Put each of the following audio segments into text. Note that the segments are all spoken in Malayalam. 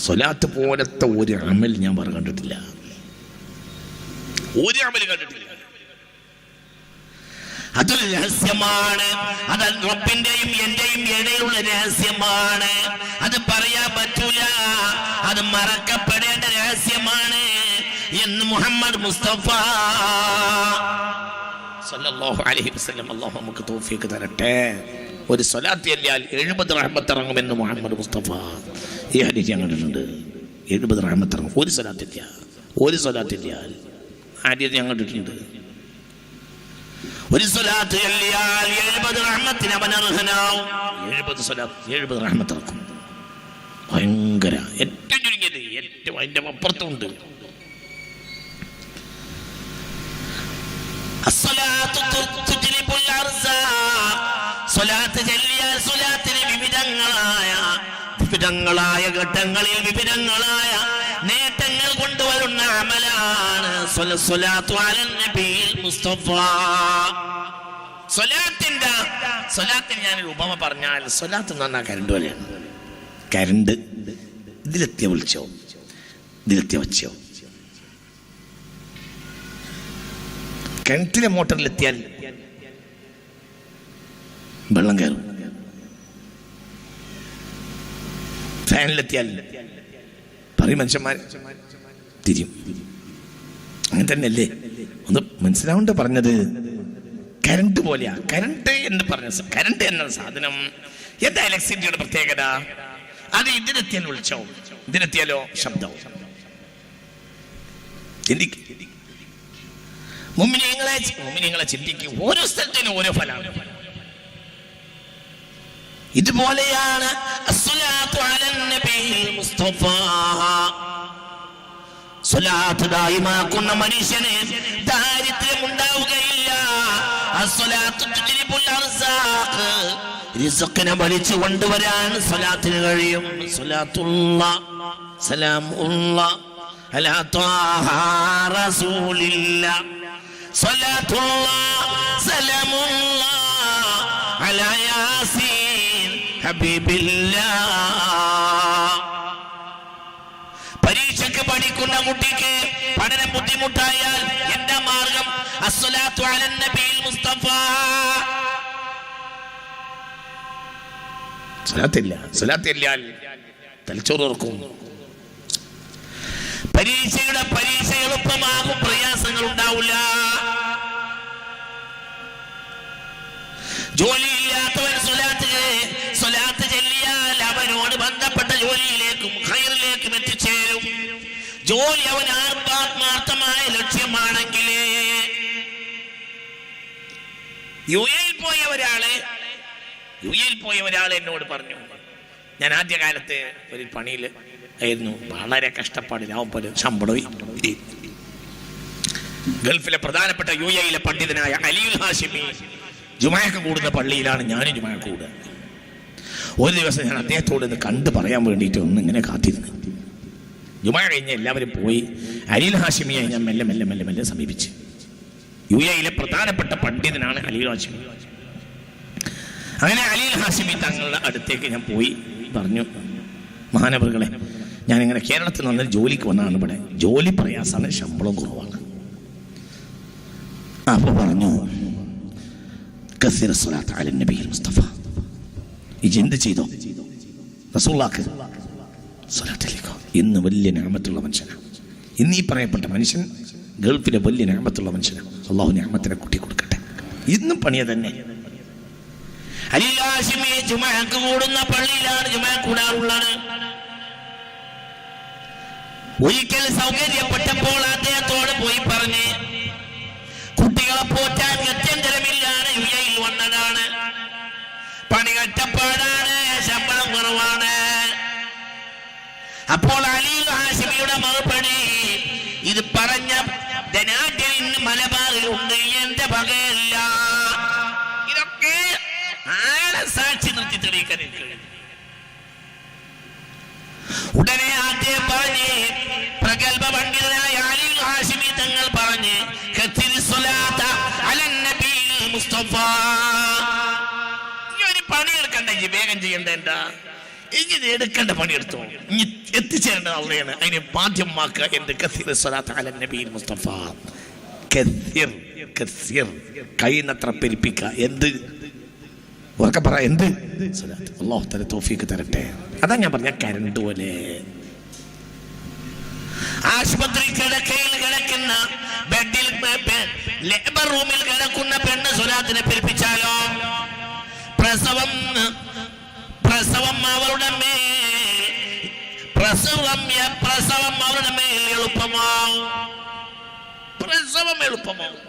സ്വലാത്ത് പോലത്തെ ഒരു അമൽ ഞാൻ വേറെ കണ്ടിട്ടില്ല, ഒരു അമൽ കണ്ടിട്ടില്ല. അതൊരു രഹസ്യമാണ്, അത് റബ്ബിന്റെയും എന്റെയും ഇടയിലുള്ള രഹസ്യമാണ്. അത് പറയാൻ പറ്റൂല, അത് മറക്കപ്പെടേണ്ട രഹസ്യമാണ് എന്ന് മുഹമ്മദ് മുസ്തഫ സല്ലല്ലാഹു അലൈഹി വസല്ലം. അല്ലാഹു നമുക്ക് തൗഫീഖ് തരട്ടെ. ഒരു സ്വലാത്ത് ചൊല്ലിയാൽ 70 റഹ്മത്ത് ഇറങ്ങുമെന്ന് മുഹമ്മദ് മുസ്തഫ ഈ ഹദീസ് കണ്ടിട്ടുണ്ട്. 70 റഹ്മത്ത് ഇറങ്ങും ഒരു സ്വലാത്തില്ല, ഒരു സ്വലാത്തില്ലാൽ ഹദീസ് ഞാൻ കണ്ടിട്ടുണ്ട്. ഒരു സ്വലാത്ത് ചൊല്ലിയാൽ 70 റഹ്മത്തിന് അവൻ അർഹനാവും. 70 സ്വലാത്ത് 70 റഹ്മത്ത് ഇറക്കും. ഭയങ്കര, ഏറ്റവും ചുരുങ്ങിയത്, ഏറ്റവും അതിന്റെ അപ്പുറത്തുണ്ട്. സ്വലാത്ത് ചൊല്ലിയാൽ സ്വലാത്തിന് വിവിധങ്ങളായ ഘട്ടങ്ങളിൽ വിവിധങ്ങളായ നേട്ടങ്ങൾ കൊണ്ടുവരുന്ന അമലാണ് സ്വലാത്തു അലൻ നബിയിൽ മുസ്തഫ. സ്വലാത്തിന് ഞാനൊരു ഉപമ പറഞ്ഞാൽ, സ്വലാത്ത് എന്ന് പറഞ്ഞാൽ കരണ്ട് പോലെയാണ്. കരണ്ട് ഇതിലെത്തിയ വിളിച്ചോ, ഇതിലെത്തിയ വച്ചോ. കിണറ്റിലെ മോട്ടറിലെത്തിയാൽ വെള്ളം കയറും, ഫാനിലെത്തിയാൽ പറയും മനുഷ്യന്മാർ തിരിയും. അങ്ങനെ തന്നെയല്ലേ? ഒന്ന് മനസ്സിലാവേണ്ട പറഞ്ഞത്. കരണ്ട് പോലെയാ. കരണ്ട് എന്ന് പറഞ്ഞ കരണ്ട് എന്ന സാധനം എന്താ ഇലക്ട്രിസിറ്റിയുടെ പ്രത്യേകത? അത് ഇതിലെത്തിയാൽ വിളിച്ചാവും, ഇതിലെത്തിയാലോ ശബ്ദവും. മുഅ്മിനീങ്ങളെ ചിന്തിക്കും. ഓരോ സ്ഥലത്തിനും ഓരോ ഫലമാണ്. ഇതുപോലെയാണ് അസ്സലാത്തു അലൻ നബിയിൽ മുസ്തഫ. സ്വലാത്ത് ദായിമാക്കുന്ന മനുഷ്യന് ദാരിദ്ര്യം ഉണ്ടാവുകയില്ല. അസ്സലാത്തു തുജ്ലിബുൽ അർസാഖ്, റിസ്ഖിനെ വലിച്ചു കൊണ്ടുവരാൻ സ്വലാത്തിന് കഴിയും. സ്വലാത്തുല്ലാഹ് സലാമുല്ലാഹ് അലാ ത്വാഹ റസൂലില്ലാഹ്, സ്വലാത്തുല്ലാഹ് സലാമുല്ലാഹ് അലാ യാസീൻ ഹബീബില്ലാഹ്. പരീക്ഷയ്ക്ക് പഠിക്കുന്ന കുട്ടിക്ക് പഠനം ബുദ്ധിമുട്ടായാൽ എന്താ മാർഗം? അസ്സലാത്തു അലൻ നബിയിൽ മുസ്തഫ. സ്വലാത്തില്ലാൽ തലച്ചോറ് തുറക്കും. പരീക്ഷ എളുപ്പമാകും, പ്രയാസങ്ങൾ ഉണ്ടാവില്ല. ജോലിയില്ലാത്തവൻ സ്വലാത്ത് ചൊല്ലിയാൽ അവനോട് ബന്ധപ്പെട്ട ജോലിയിലേക്കും ഖൈറിലേക്കും എത്തിച്ചേരും. ജോലി അവൻ ആത്മാർത്ഥമായ ലക്ഷ്യമാണെങ്കിൽ. യു എയിൽ പോയ ഒരാൾ എന്നോട് പറഞ്ഞു, ഞാൻ ആദ്യകാലത്ത് ഒരു പണിയിൽ ആയിരുന്നു, വളരെ കഷ്ടപ്പാടിലാവുമ്പോൾ ശമ്പളവും. ഗൾഫിലെ പ്രധാനപ്പെട്ട യു എയിലെ പണ്ഡിതനായ അലിയുൽ ഹാഷിമി ജുമാക്ക് കൂടുന്ന പള്ളിയിലാണ് ഞാൻ ജുമാ കൂടുക. ഒരു ദിവസം ഞാൻ അദ്ദേഹത്തോട് ഇത് കണ്ടു പറയാൻ വേണ്ടിയിട്ട് ഇങ്ങനെ കാത്തിരുന്നു. ജുമാ കഴിഞ്ഞ് എല്ലാവരും പോയി. അലിയുൽ ഹാഷിമിയെ ഞാൻ മെല്ലെ മെല്ലെ മെല്ലെ മെല്ലെ സമീപിച്ചു. യു എയിലെ പ്രധാനപ്പെട്ട പണ്ഡിതനാണ് അലിയുൽ ഹാഷിമി. അങ്ങനെ അലിയുൽ ഹാഷിമി തങ്ങളുടെ അടുത്തേക്ക് ഞാൻ പോയി പറഞ്ഞു, മഹാനവറുകളെ, ഞാനിങ്ങനെ കേരളത്തിൽ നിന്ന് ജോലിക്ക് വന്നതാണ്. ഇവിടെ ജോലി പ്രയാസമാണ്, ശമ്പളം കുറവാണ്. അപ്പോൾ പറഞ്ഞു, കസീറ സ്വലാത്ത് അലൻ നബിയിൽ മുസ്തഫ. എന്ത് ചെയ്തോ? റസൂലുള്ളാഹിക്ക് സ്വലാത്തിലേക്കോ. ഇന്ന് വലിയ നിഅമത്തുള്ള മനുഷ്യനാണ്. ഇന്ന് ഈ പറയപ്പെട്ട മനുഷ്യൻ ഗൾഫിലെ വലിയ നിഅമത്തുള്ള മനുഷ്യനാണ്. അള്ളാഹു നിഅമത്തിനെ കൂട്ടി കൊടുക്കട്ടെ. ഇന്നും പണിയ തന്നെ. അലിയുൽ ഹാഷിമി ജുമാക്ക് കൂടുന്ന പള്ളിയിലാണ് ജുമാ കൂടാറുള്ളത്. ഒരിക്കൽ സൗകര്യപ്പെട്ടപ്പോൾ അദ്ദേഹത്തോട് പോയി പറഞ്ഞ്, കുട്ടികളെ പോറ്റാൻ ഗത്യന്തരമില്ലാണ്, യു എയിൽ വന്നതാണ്, പണി കഷ്ടപ്പാടാണ്, ശമ്പളം കുറവാണ്. അപ്പോൾ അലിയുൽ ഹാഷിമിയുടെ മറുപടി, ഇത് പറഞ്ഞ ധനാഢ്യൻ മലബാറിലുണ്ട്, എന്റെ വകയല്ല. ഇതൊക്കെ ആളെ സാക്ഷി നിർത്തി തെളിയിക്കാൻ കഴിയും. ഉടനെ അദ്ദേഹം പറഞ്ഞ്, പ്രഗത്ഭ പണ്ഡിതനായ അലിയുൽ ഹാഷിമി തങ്ങൾ പറഞ്ഞ്, മുസ്തഫ, ഈ ഒരു പണിയെടുക്കണ്ട, ഈ വേഗം ചെയ്യേണ്ട. എന്താ ഇനി എടുക്കേണ്ട പണിയെടുത്തോ, ഇനി എത്തിച്ച എത്തിച്ചേരേണ്ടത് അള്ളയാണ്. അതിനെ ബാധ്യമാക്കുക. എന്ത്? കസീർ സ്വലാത്ത് അല നബിയിൽ മുസ്തഫ. കസീർ കസീർ, കഴിയുന്നത്ര പെരുപ്പിക്കുക. എന്ത്? ഉറക്കെ പറ. എന്ത്? സ്വലാത്ത്. അല്ലാഹു തആല തൗഫീഖ് തരട്ടെ. അതാ ഞാൻ പറഞ്ഞ കരണ്ട് പോലെ. ആശുപത്രി കിടക്കയിൽ കിടക്കുന്ന ബെഡിൽ ലേബർ റൂമിൽ കിടക്കുന്ന പെണ്ണ് സ്വലാത്തിനെ പെരുപ്പിച്ചാലോ പ്രസവം അവരുടെ മേൽ പ്രസവം അവരുടെ മേൽ എളുപ്പമാവും. പ്രസവം എളുപ്പമാവും.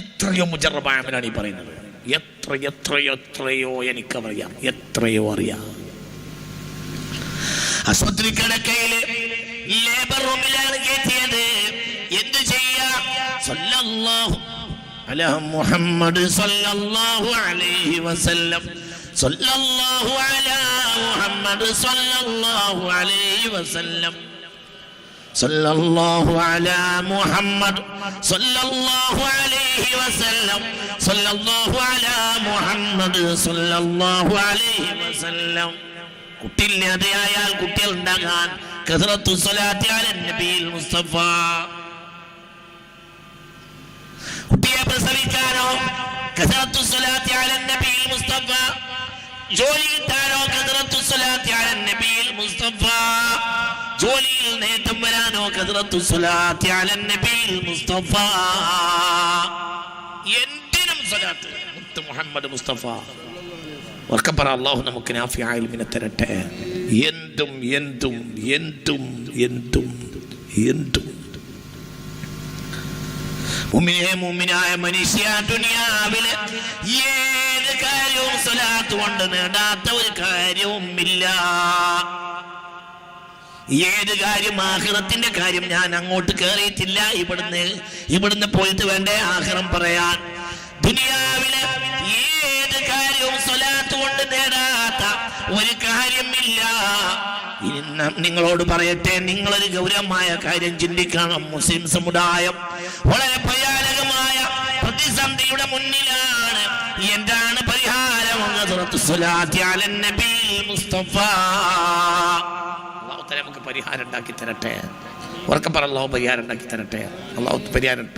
എത്രയോ മുജറബാണ് ഈ പറയുന്നത്. എത്രയോ എനിക്കറിയാം. എത്രയോ അറിയാം. ആശുപത്രി കിടക്കയില് ലേബർ റൂമിലാണ് കയറ്റിയത്. എന്ത് ചെയ്യാ? സല്ലല്ലാഹു അലാ മുഹമ്മദ് സല്ലല്ലാഹു അലൈഹി വസല്ലം, സല്ലല്ലാഹു അലാ മുഹമ്മദ് സല്ലല്ലാഹു അലൈഹി വസല്ലം, സല്ലല്ലാഹു അലാ മുഹമ്മദ് സല്ലല്ലാഹു അലൈഹി വസല്ലം, സല്ലല്ലാഹു അലാ മുഹമ്മദ് സല്ലല്ലാഹു അലൈഹി വസല്ലം. കുട്ടിയില്ലാതെയായാൽ കുട്ടികൾ ഉണ്ടാകാൻ കസറത്തു സ്വലാത്തി അല നബിയിൽ മുസ്തഫ. കുട്ടിയെ പ്രസവിക്കാനോ കസറത്തു സ്വലാത്തി അല നബിയിൽ മുസ്തഫ. ജോലി കിട്ടാനോ കസറത്തു സ്വലാത്തി അല നബിയിൽ മുസ്തഫ. ജോലിയിൽ നേട്ടം വരാനോ കസറത്തു സ്വലാത്തി അല നബിയിൽ മുസ്തഫ. എന്തിനും സ്വലാത്ത് മുത്ത് മുഹമ്മദ് മുസ്തഫ. വർക്കപ്പറ. അല്ലാഹു നമുക്ക് നാഫിയായ ഇൽമിനെ തരട്ടെ. എന്തും എന്തും എന്തും എന്തും എന്തും മുഅ്മിനായ മനുഷ്യ ദുനിയാവിലെ ഏത് കാര്യവും സ്വലാത്ത് കൊണ്ട് നേടാത്ത ഒരു കാര്യവും ഇല്ല. ഏത് കാര്യം? ആഖിറത്തിന്റെ കാര്യം. ഞാൻ അങ്ങോട്ട് കയറിയിട്ടില്ല. ഇവിടുന്ന് പോയിട്ട് വേണ്ടേ ആഖിറം പറയാൻ. ദുനിയാവിലെ ഏത് കാര്യവും സ്വലാത്ത് കൊണ്ട് നേടാത്ത ഒരു കാര്യമില്ല. ഇനി നിങ്ങളോട് പറയട്ടെ, നിങ്ങളൊരു ഗൗരവമായ കാര്യം ചിന്തിക്കണം. മുസ്ലിം സമുദായം വളരെ ഭയാനകമായ പ്രതിസന്ധിയുടെ മുന്നിലാണ്. എന്താണ് പരിഹാരം? സ്വലാത്ത് അലൻ നബി മുസ്തഫ. അല്ലാഹു തആല നമുക്ക് പരിഹാരം ഉണ്ടാക്കി തരട്ടെ. ഉറക്കെ പറ. അല്ലാഹു പരിഹാരം ഉണ്ടാക്കി തരട്ടെ. അല്ലാഹു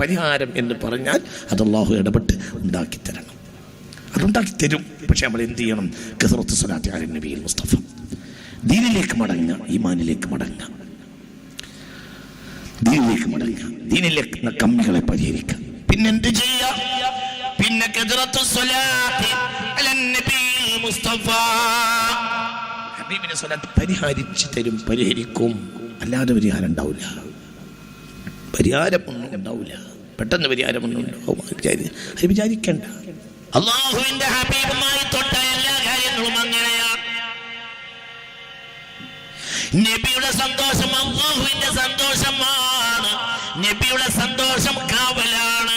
പരിഹാരം എന്ന് പറഞ്ഞാൽ അത് അല്ലാഹു ഇടപെട്ട് ഉണ്ടാക്കി തരണം. അതുണ്ടാക്കി തരും. പക്ഷെ നമ്മൾ എന്ത് ചെയ്യണം? കസറത്ത് സ്വലാത്തി അല നബിയിൽ മുസ്തഫ. ദീനിലേക്ക് മടങ്ങുക, ഈമാനിലേക്ക് മടങ്ങുക, ദീനിലേക്ക് മടങ്ങുക, ദീനിലേക്ക് കമ്മികളെ പരിഹരിക്കുക. പിന്നെന്ത് ചെയ്യുക? പിന്നെ കസറത്ത് സ്വലാത്തി അല നബിയിൽ മുസ്തഫ. ഹബീബിനെ സ്വലാത്ത് പരിഹരിച്ചു തരും, പരിഹരിക്കും. അല്ലാതെ പരിഹാരം ഉണ്ടാവില്ല. പരിഹാരമൊന്നും ഉണ്ടാവില്ല. പെട്ടെന്ന് പരിഹാരമൊന്നും ഉണ്ടാവും അത് വിചാരിക്കേണ്ട. അല്ലാഹുവിന്റെ ഹബീബുമായി തൊട്ട എല്ലാ കാര്യങ്ങളും അങ്ങനെയാണ്. നബിയുടെ സന്തോഷം അല്ലാഹുവിന്റെ സന്തോഷമാണ്. നബിയുടെ സന്തോഷം കാവലാണ്.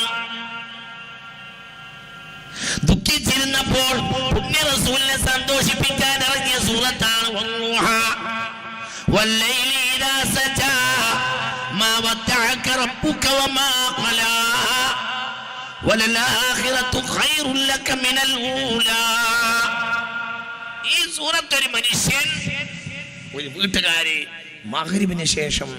ദുഃഖിച്ചിരുന്നപ്പോൾ പുണ്യ റസൂലിനെ സന്തോഷിപ്പിക്കാൻ ഇറങ്ങിയ സൂറത്താണ് വന്നുഹ വല്ലൈലി ഇദാ സജാ മാ വദ്ദഅക റബ്ബുക വമാ ഖലാ വലൽആഖിറതു ഖൈറുൻ ലക മിനൽ ഊലാ. ഈ സൂറത്ത് ഒരു മനുഷ്യൻ, ഒരു വീട്ടുകാരി മഗ്രിബിന് ശേഷം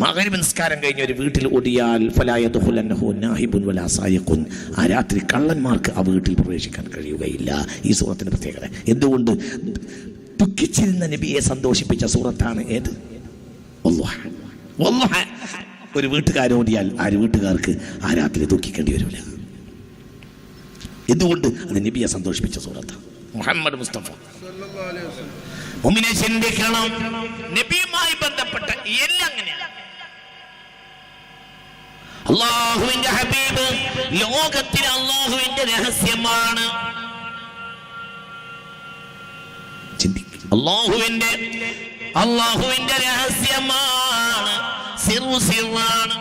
മഗ്രിബ് നിസ്കാരം കഴിഞ്ഞ് ഒരു വീട്ടിൽ ഓടിയാൽ ഫലാ യദ്ഖുലന്നഹു നാഹിബുൻ വലാ സായിഖുൻ. ആ രാത്രി കള്ളന്മാർക്ക് ആ വീട്ടിൽ പ്രവേശിക്കാൻ കഴിയുകയില്ല. ഈ സൂറത്തിന്റെ പ്രത്യേകത എന്തുകൊണ്ട്? ദുഃഖിച്ചിരുന്ന നബിയെ സന്തോഷിപ്പിച്ച സൂറത്താണ് ഏത്? വല്ലുഹ. വല്ലുഹ ഒരു വീട്ടുകാരൻ ഓടിയാൽ ആ വീട്ടുകാർക്ക് ആ രാത്രി ദുഃഖിക്കേണ്ടി വരില്ല. എന്തുകൊണ്ട്? അത് നബിയെ സന്തോഷിപ്പിച്ച സൂറത്താണ്. മുഹമ്മദ് മുസ്തഫ മുഅ്മിനെ ചിന്തിക്കണം. നബിയുമായി ബന്ധപ്പെട്ട എല്ലാം അങ്ങനെയാണ്. അല്ലാഹുവിന്റെ ഹബീബ് ലോകത്തിൽ അല്ലാഹുവിന്റെ രഹസ്യമാണ്. അല്ലാഹുവിന്റെ രഹസ്യമാണ്. സിറാണ്.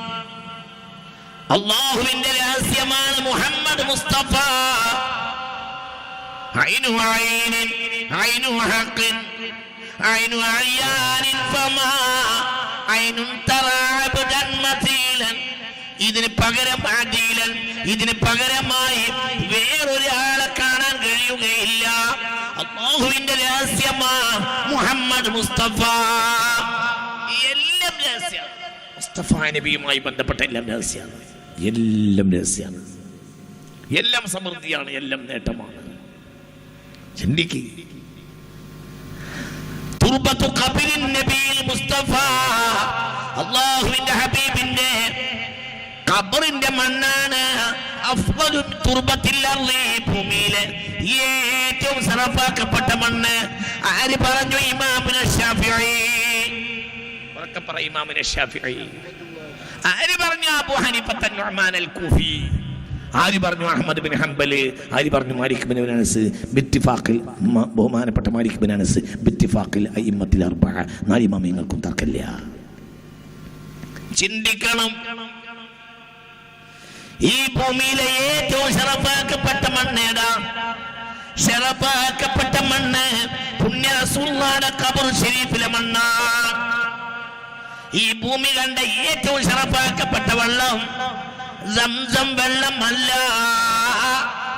അല്ലാഹുവിന്റെ രഹസ്യമാണ് മുഹമ്മദ് മുസ്തഫ. ഐനു ഐനിൻ ഐനു ഹഖിൻ ഐനു അയാനിൻ ഫമാ ഐനുൻ തറാബദൻ മതീലൻ. ഇതിന് പകരം അദീലൻ, ഇതിന് പകരമായി വേറൊരാളെ കാണാൻ കഴിയുകയില്ല. അല്ലാഹുവിന്റെ രഹസ്യമാണ് മുഹമ്മദ് മുസ്തഫ. എല്ലാം രഹസ്യമാണ്. മുസ്തഫ നബിയുമായി ബന്ധപ്പെട്ട എല്ലാം രഹസ്യമാണ്. എല്ലാം രഹസ്യമാണ്. എല്ലാം സമൃദ്ധിയാണ്, എല്ലാം നേട്ടമാണ്. ചിന്തിക്ക്. തുർബത്തു ഖബറിൻ നബിയിൽ മുസ്തഫ, അല്ലാഹുവിന്റെ ഹബീബിന്റെ ഖബറിന്റെ മണ്ണാണ്. അഫ്ളു തുർബത്തിൽ അർളി, ഭൂമിയിലെ ഏറ്റവും സറഫാക്കപ്പെട്ട മണ്ണ്. ആര് പറഞ്ഞു? ഇമാമുന ശാഫിഈ. ഉറക്കെ പറ, ഇമാമുന ശാഫിഈ. ആര് പറഞ്ഞു? അബൂ ഹനീഫ നുഅ്മാൻ അൽ കൂഫി. ആര് പറഞ്ഞു? അഹ്മദ് ബിൻ ഹംബൽ. ആര് പറഞ്ഞു? മാലിക് ബിൻ അനസ്. ബിത്തിഫാഖിൽ, ബഹുമാനപ്പെട്ട മാലിക് ബിൻ അനസ് ബിത്തിഫാഖിൽ അഇമ്മത്തിൽ അർബഅ, നാല് ഇമാമിങ്ങൾക്കും തർക്കമില്ല. ചിന്തിക്കണം. ഈ ഭൂമിയിലെ ഏറ്റവും ശറഫാക്കപ്പെട്ട മണ്ണ് ഏതാ? ശറഫാക്കപ്പെട്ട മണ്ണ് പുണ്യ റസൂലുള്ളാഹിയുടെ ഖബർ ശരീഫിലെ മണ്ണാണ്. ഈ ഭൂമി കണ്ട ഏറ്റവും ശറഫാക്കപ്പെട്ട വെള്ളം സംസം വെള്ളമല്ല.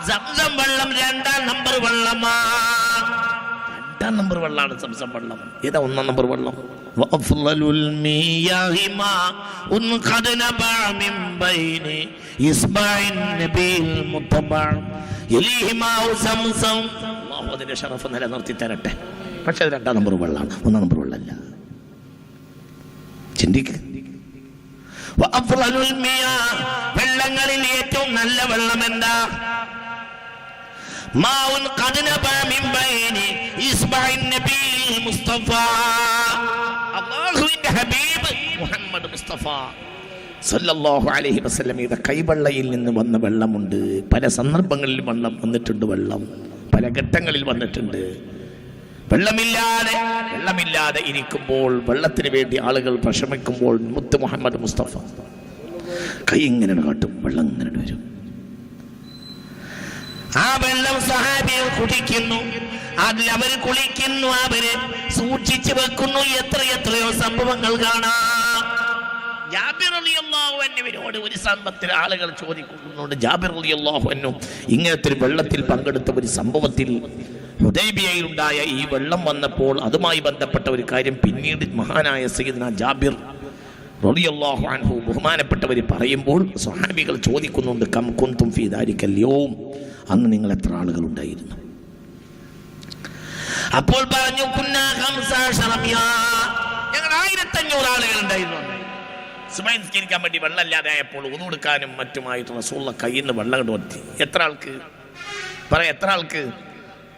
സംസം വെള്ളം 2ാം നമ്പർ വെള്ളമാണ്. 2ാം നമ്പർ വെള്ളമാണ് സംസം വെള്ളം. ഏതാ 1ാം നമ്പർ വെള്ളം? വഅഫ്ളലുൽ മിയാഹി മാഉൻ ഖദ നബഅ മിൻ ബൈനി ഇസ്ബഇൻ നബിൽ മുത്തബഅ യലിഹി മാഉ സംസം. അല്ലാഹു അതിന്റെ ശറഫ് നിലനിർത്തി തരട്ടെ. പക്ഷേ അത് 2ാം നമ്പർ വെള്ളമാണ്, 1ാം നമ്പർ വെള്ളമല്ല. ചിന്തിക്ക്. വഅഫ്ളലുൽ മിയാഹ്, വെള്ളങ്ങളിൽ ഏറ്റവും നല്ല വെള്ളം എന്താ? മാഉൻ ഖദ നബഅ മിൻ ബൈനി ഇസ്ബഇൻ നബിൽ മുസ്തഫ, അല്ലാഹുവിന്റെ ഹബീബ് മുഹമ്മദ് മുസ്തഫ സല്ലല്ലാഹു അലൈഹി വസല്ലമയുടെ കൈവെള്ളയിൽ നിന്ന് വന്ന വെള്ളമുണ്ട്. പല സന്ദർഭങ്ങളിൽ വെള്ളം വന്നിട്ടുണ്ട്. വെള്ളം പല ഘട്ടങ്ങളിൽ വന്നിട്ടുണ്ട്. വെള്ളമില്ലാതെ ഇരിക്കുമ്പോൾ, വെള്ളത്തിന് വേണ്ടി ആളുകൾ വിഷമിക്കുമ്പോൾ മുത്ത് മുഹമ്മദ് മുസ്തഫ കൈ ഇങ്ങനെ കാട്ടും, വെള്ളം ഇങ്ങനെ വരും. ആ വെള്ളം സഹാബികൾ കുടിക്കുന്നു, അതിൽ അവർ കുളിക്കുന്നു, അവര് സൂക്ഷിച്ചു വെക്കുന്നു. എത്രയോ സംഭവങ്ങൾ കാണാം. ജാബിർ റളിയല്ലാഹു അൻഹുവിനോട് ഒരു സന്ദർഭത്തിൽ ആളുകൾ ചോദിക്കുന്നുണ്ട്, ജാബിർ റളിയല്ലാഹു അൻഹു ഇങ്ങനത്തെ ഒരു വെള്ളത്തിൽ പങ്കെടുത്ത ഒരു സംഭവത്തിൽ, ഹുദൈബിയയിലുണ്ടായ ഈ വെള്ളം വന്നപ്പോൾ അതുമായി ബന്ധപ്പെട്ട ഒരു കാര്യം പിന്നീട് മഹാനായ സയ്യിദ്ന ജാബിർ റളിയല്ലാഹു അൻഹു ബഹുമാനപ്പെട്ടവർ പറയുമ്പോൾ സ്വഹാബികൾ ചോദിക്കുന്നുണ്ട്, കം കുന്തും ഫീ ദാലിക്കൽ യൗം, അന്ന് നിങ്ങൾ എത്ര ആളുകൾ ഉണ്ടായിരുന്നു? അപ്പോൾ പറഞ്ഞു, കുന്നാ 15 ഞങ്ങൾ 1500 ആളുകൾ ഉണ്ടായിരുന്നു. സുബഹി നിസ്കരിക്കാൻ വേണ്ടി വെള്ളമില്ലാതായപ്പോൾ ഉദു എടുക്കാനും മറ്റുമായിട്ട് റസൂലുള്ളാഹി കയ്യിൽ നിന്ന് വെള്ളം കൊണ്ടുവത്തി. എത്ര ആൾക്ക് പറയാം? എത്ര ആൾക്ക്?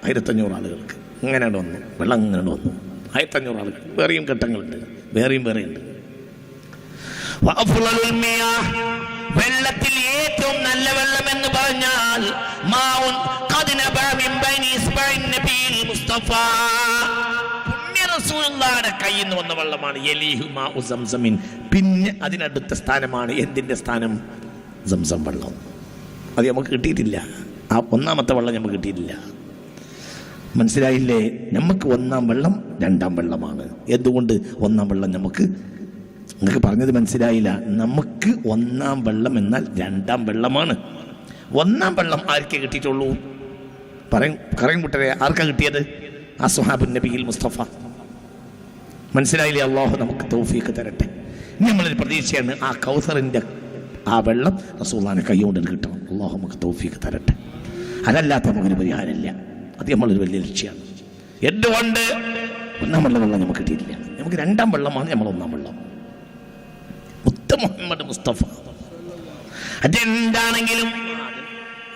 1500 ആളുകൾക്ക്. ഇങ്ങനെ വന്നു, വെള്ളം ഇങ്ങനെ വന്നു. 1500 ആളുകൾ. വേറെയും ഘട്ടങ്ങളുണ്ട്, വേറെയുണ്ട്. വെള്ളത്തിൽ ഏറ്റവും നല്ല വെള്ളം എന്ന് പറഞ്ഞാൽ മാഉൻ ഖദ നബഅ മിൻ ബൈനി ഇസ്ബഇൻ നബിൽ മുസ്തഫ, പുണ്യ റസൂലുള്ളാഹിയുടെ കയ്യിൽ നിന്ന് വന്ന വെള്ളമാണ്. യലീഹു മാഉ സംസമിൻ, പിന്നെ അതിനടുത്ത സ്ഥാനമാണ് എന്തിന്റെ സ്ഥാനം? സംസം വെള്ളം. അത് നമുക്ക് കിട്ടിയിട്ടില്ല. ആ 1ാമത്തെ വെള്ളം നമുക്ക് കിട്ടിയിട്ടില്ല. മനസ്സിലായില്ലേ? നമുക്ക് 1ാം വെള്ളം 2ാം വെള്ളമാണ്. എന്തുകൊണ്ട്? 1ാം വെള്ളം നിങ്ങൾക്ക് പറഞ്ഞത് മനസ്സിലായില്ല. നമുക്ക് 1ാം വെള്ളം എന്നാൽ 2ാം വെള്ളമാണ്. 1ാം വെള്ളം ആർക്കേ കിട്ടിയിട്ടുള്ളൂ? പറയും കൂട്ടരെ, ആർക്കാ കിട്ടിയത്? അസ്ഹാബുൻ നബിയിൽ മുസ്തഫ. മനസ്സിലായില്ലേ? അല്ലാഹു നമുക്ക് തൗഫീഖ് തരട്ടെ. ഇനി നമ്മളൊരു പ്രതീക്ഷയാണ്, ആ കൗസറിന്റെ ആ വെള്ളം റസൂലുള്ളാഹിന്റെ കൈകൊണ്ട് കിട്ടണം. അല്ലാഹു നമുക്ക് തൗഫീഖ് തരട്ടെ. അതല്ലാത്ത നമുക്കൊരു പരിഹാരമില്ല. അത് നമ്മളൊരു വലിയ ലക്ഷ്യമാണ്. എന്തുകൊണ്ട്? 1ാം വെള്ളം നമുക്ക് കിട്ടിയിട്ടില്ല. നമുക്ക് 2ാം വെള്ളമാണ് നമ്മൾ 1ാം വെള്ളം. മുത്ത് മുഹമ്മദ് മുസ്തഫ. അതെന്താണെങ്കിലും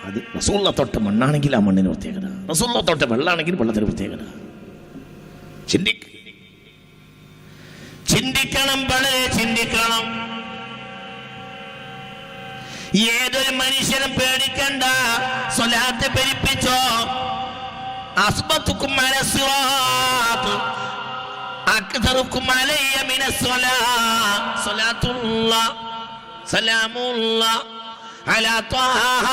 അത് റസൂലുള്ളാഹി തൊട്ട മണ്ണാണെങ്കിൽ ആ മണ്ണിന് പ്രത്യേകത, റസൂലുള്ളാഹി തൊട്ട വെള്ളമാണെങ്കിൽ വെള്ളത്തിന് പ്രത്യേകത. ചിന്തിക്കണം, വളരെ ചിന്തിക്കണം. ഏതൊരു മനുഷ്യനും പേടിക്കണ്ട. സ്വലാത്ത് പെരിപ്പിച്ചോ. അസ്ബത്തുക്കും അലാ സിറാത്ത് അക്തറുക്കും അലയ്യ മിനസ്സലാത്ത് സ്വലാത്തുല്ലാഹ് സലാമുല്ലാഹ് അലാ ത്വാഹ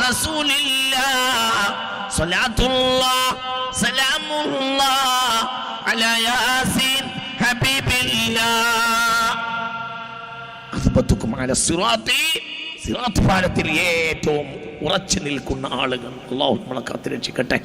റസൂലില്ലാഹ് സ്വലാത്തുല്ലാഹ് സലാമുല്ലാഹ് അലാ യാസീൻ ഹബീബില്ലാഹ്. അസ്ബത്തുക്കും അലാ സിറാത്തി, സിറാത്ത് പാലത്തിൽ ഏറ്റവും ഉറച്ചു നിൽക്കുന്ന ആളുകൾ. അല്ലാഹു നമ്മളെ കാത്ത് രക്ഷിക്കട്ടെ.